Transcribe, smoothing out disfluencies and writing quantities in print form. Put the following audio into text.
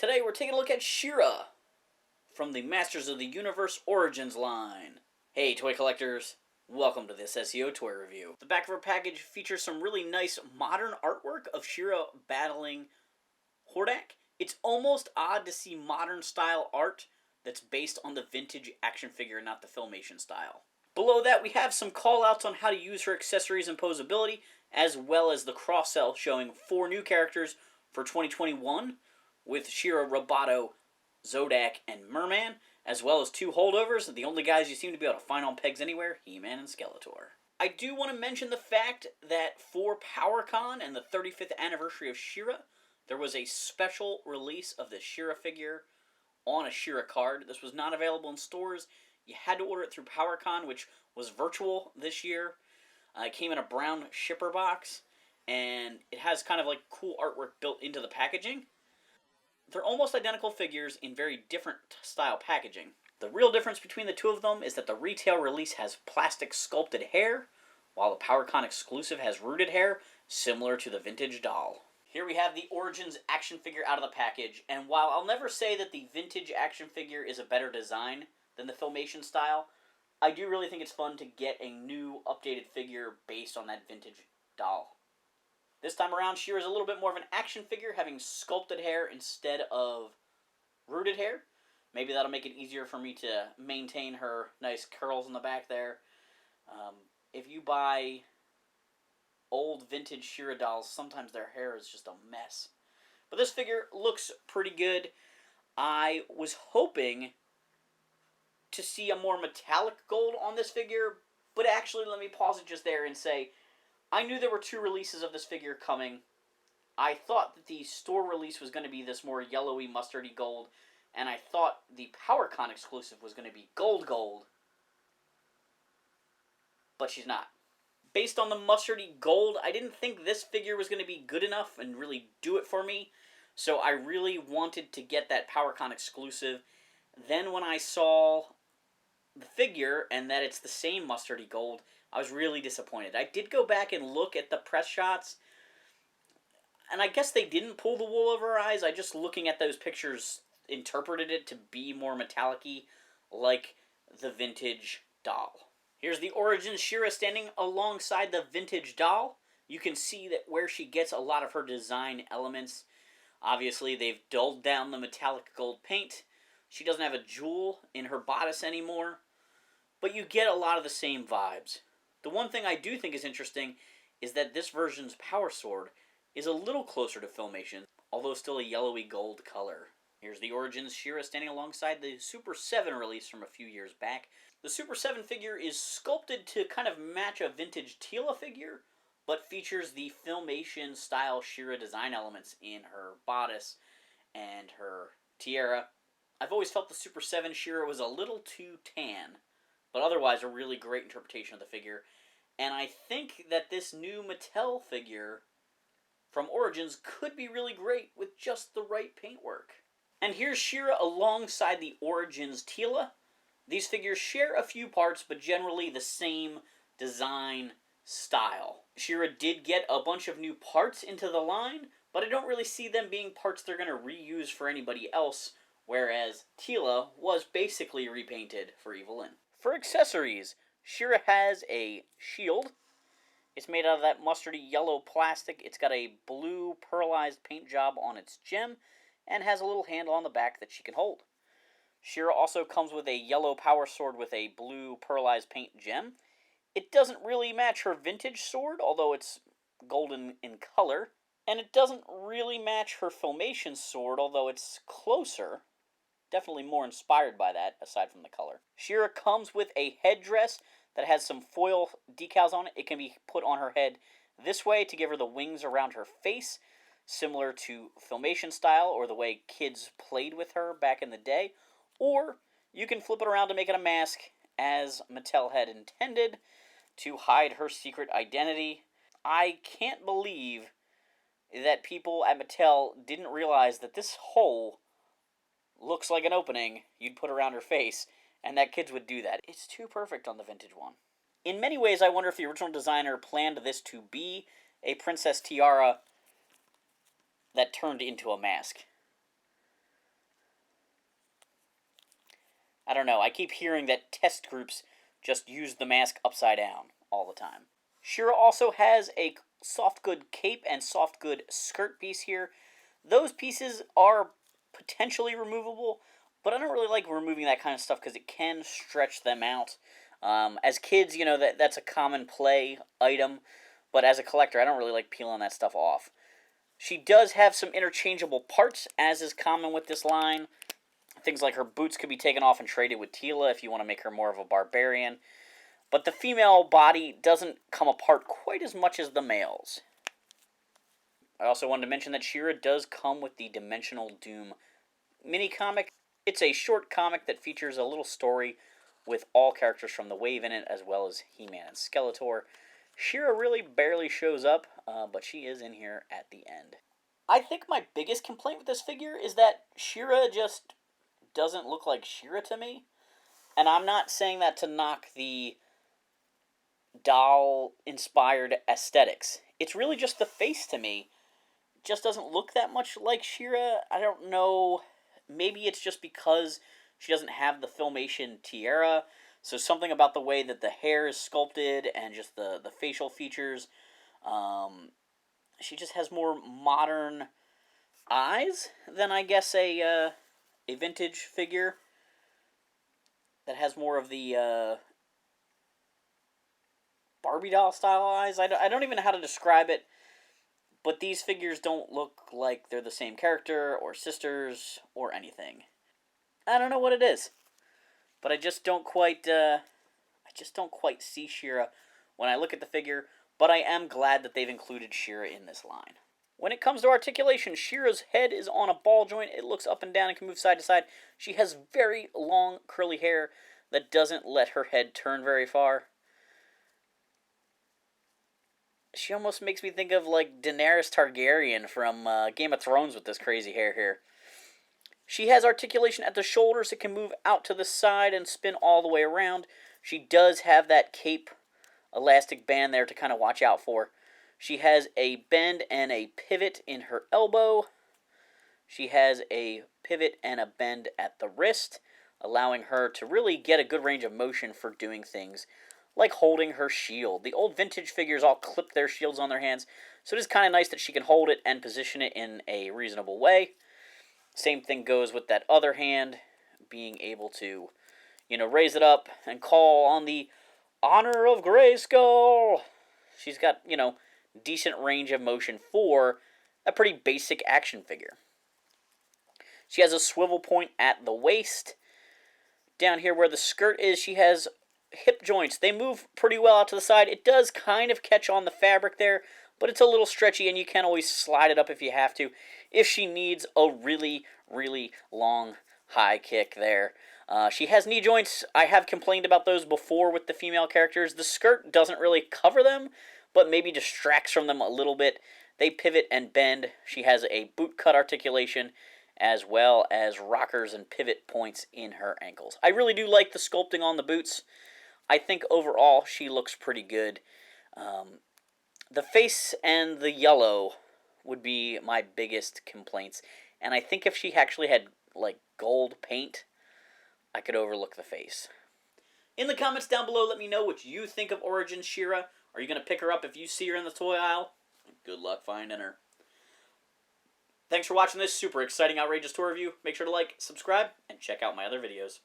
Today we're taking a look at She-Ra from the Masters of the Universe Origins line. Hey toy collectors, welcome to this SEO Toy review. The back of our package features some really nice modern artwork of She-Ra battling Hordak. It's almost odd to see modern style art that's based on the vintage action figure, not the Filmation style. Below that we have some call outs on how to use her accessories and posability, as well as the cross-sell showing 4 new characters for 2021 with She-Ra, Roboto, Zodak, and Merman, as well as 2 holdovers, the only guys you seem to be able to find on pegs anywhere, He-Man and Skeletor. I do want to mention the fact that for PowerCon and the 35th anniversary of She-Ra, there was a special release of the She-Ra figure on a She-Ra card. This was not available in stores. You had to order it through PowerCon, which was virtual this year. It came in a brown shipper box, and it has kind of like cool artwork built into the packaging. They're almost identical figures in very different style packaging. The real difference between the two of them is that the retail release has plastic sculpted hair, while the PowerCon exclusive has rooted hair, similar to the vintage doll. Here we have the Origins action figure out of the package, and while I'll never say that the vintage action figure is a better design than the Filmation style, I do really think it's fun to get a new, updated figure based on that vintage doll. This time around, She-Ra is a little bit more of an action figure, having sculpted hair instead of rooted hair. Maybe that'll make it easier for me to maintain her nice curls in the back there. If you buy old vintage She-Ra dolls, sometimes their hair is just a mess. But this figure looks pretty good. I was hoping to see a more metallic gold on this figure, but actually let me pause it just there and say, I knew there were 2 releases of this figure coming. I thought that the store release was going to be this more yellowy, mustardy gold, and I thought the PowerCon exclusive was going to be gold, but she's not. Based on the mustardy gold, I didn't think this figure was going to be good enough and really do it for me, so I really wanted to get that PowerCon exclusive. Then when I saw the figure and that it's the same mustardy gold, I was really disappointed. I did go back and look at the press shots, and I guess they didn't pull the wool over our eyes. I just, looking at those pictures, interpreted it to be more metallic-y, like the vintage doll. Here's the Origins She-Ra standing alongside the vintage doll. You can see that where she gets a lot of her design elements. Obviously, they've dulled down the metallic gold paint. She doesn't have a jewel in her bodice anymore, but you get a lot of the same vibes. The one thing I do think is interesting is that this version's power sword is a little closer to Filmation, although still a yellowy gold color. Here's the Origins She-Ra standing alongside the Super 7 release from a few years back. The Super 7 figure is sculpted to kind of match a vintage Teela figure, but features the Filmation style She-Ra design elements in her bodice and her tiara. I've always felt the Super 7 She-Ra was a little too tan, but otherwise a really great interpretation of the figure. And I think that this new Mattel figure from Origins could be really great with just the right paintwork. And here's She-Ra alongside the Origins Teela. These figures share a few parts, but generally the same design style. She-Ra did get a bunch of new parts into the line, but I don't really see them being parts they're going to reuse for anybody else, whereas Teela was basically repainted for Evelyn. For accessories, She-Ra has a shield. It's made out of that mustardy yellow plastic. It's got a blue pearlized paint job on its gem, and has a little handle on the back that she can hold. She-Ra also comes with a yellow power sword with a blue pearlized paint gem. It doesn't really match her vintage sword, although it's golden in color. And it doesn't really match her Filmation sword, although it's closer. Definitely more inspired by that, aside from the color. She-Ra comes with a headdress that has some foil decals on it. It can be put on her head this way to give her the wings around her face, similar to Filmation style, or the way kids played with her back in the day. Or you can flip it around to make it a mask, as Mattel had intended, to hide her secret identity. I can't believe that people at Mattel didn't realize that this hole looks like an opening you'd put around her face, and that kids would do that. It's too perfect on the vintage one. In many ways, I wonder if the original designer planned this to be a princess tiara that turned into a mask. I don't know, I keep hearing that test groups just use the mask upside down all the time. She-Ra also has a soft good cape and soft good skirt piece here. Those pieces are potentially removable, but I don't really like removing that kind of stuff because it can stretch them out. As kids, you know, that's a common play item, but as a collector, I don't really like peeling that stuff off. She does have some interchangeable parts, as is common with this line. Things like her boots could be taken off and traded with Teela if you want to make her more of a barbarian. But the female body doesn't come apart quite as much as the male's. I also wanted to mention that She-Ra does come with the Dimensional Doom mini comic. It's a short comic that features a little story with all characters from the Wave in it, as well as He-Man and Skeletor. She-Ra really barely shows up, but she is in here at the end. I think my biggest complaint with this figure is that She-Ra just doesn't look like She-Ra to me. And I'm not saying that to knock the doll-inspired aesthetics. It's really just the face to me. It just doesn't look that much like She-Ra. I don't know. Maybe it's just because she doesn't have the Filmation tiara. So something about the way that the hair is sculpted and just the facial features. She just has more modern eyes than, I guess, a vintage figure that has more of the Barbie doll style eyes. I don't even know how to describe it, but these figures don't look like they're the same character or sisters or anything. I don't know what it is, but I just don't quite see She-Ra when I look at the figure, but I am glad that they've included She-Ra in this line. When it comes to articulation, She-Ra's head is on a ball joint. It looks up and down and can move side to side. She has very long curly hair that doesn't let her head turn very far. She almost makes me think of like Daenerys Targaryen from Game of Thrones with this crazy hair here. She has articulation at the shoulders. It can move out to the side and spin all the way around. She does have that cape elastic band there to kind of watch out for. She has a bend and a pivot in her elbow. She has a pivot and a bend at the wrist, allowing her to really get a good range of motion for doing things like holding her shield. The old vintage figures all clip their shields on their hands, so it is kind of nice that she can hold it and position it in a reasonable way. Same thing goes with that other hand, being able to, raise it up and call on the honor of Grayskull. She's got, decent range of motion for a pretty basic action figure. She has a swivel point at the waist. Down here where the skirt is, she has hip joints. They move pretty well out to the side. It does kind of catch on the fabric there, but it's a little stretchy, and you can always slide it up if you have to, if she needs a really, really long high kick there. She has knee joints. I have complained about those before with the female characters. The skirt doesn't really cover them, but maybe distracts from them a little bit. They pivot and bend. She has a boot cut articulation, as well as rockers and pivot points in her ankles. I really do like the sculpting on the boots. I think overall she looks pretty good. The face and the yellow would be my biggest complaints. And I think if she actually had, like, gold paint, I could overlook the face. In the comments down below, let me know what you think of Origins She-Ra. Are you going to pick her up if you see her in the toy aisle? Good luck finding her. Thanks for watching this super exciting, outrageous toy review. Make sure to like, subscribe, and check out my other videos.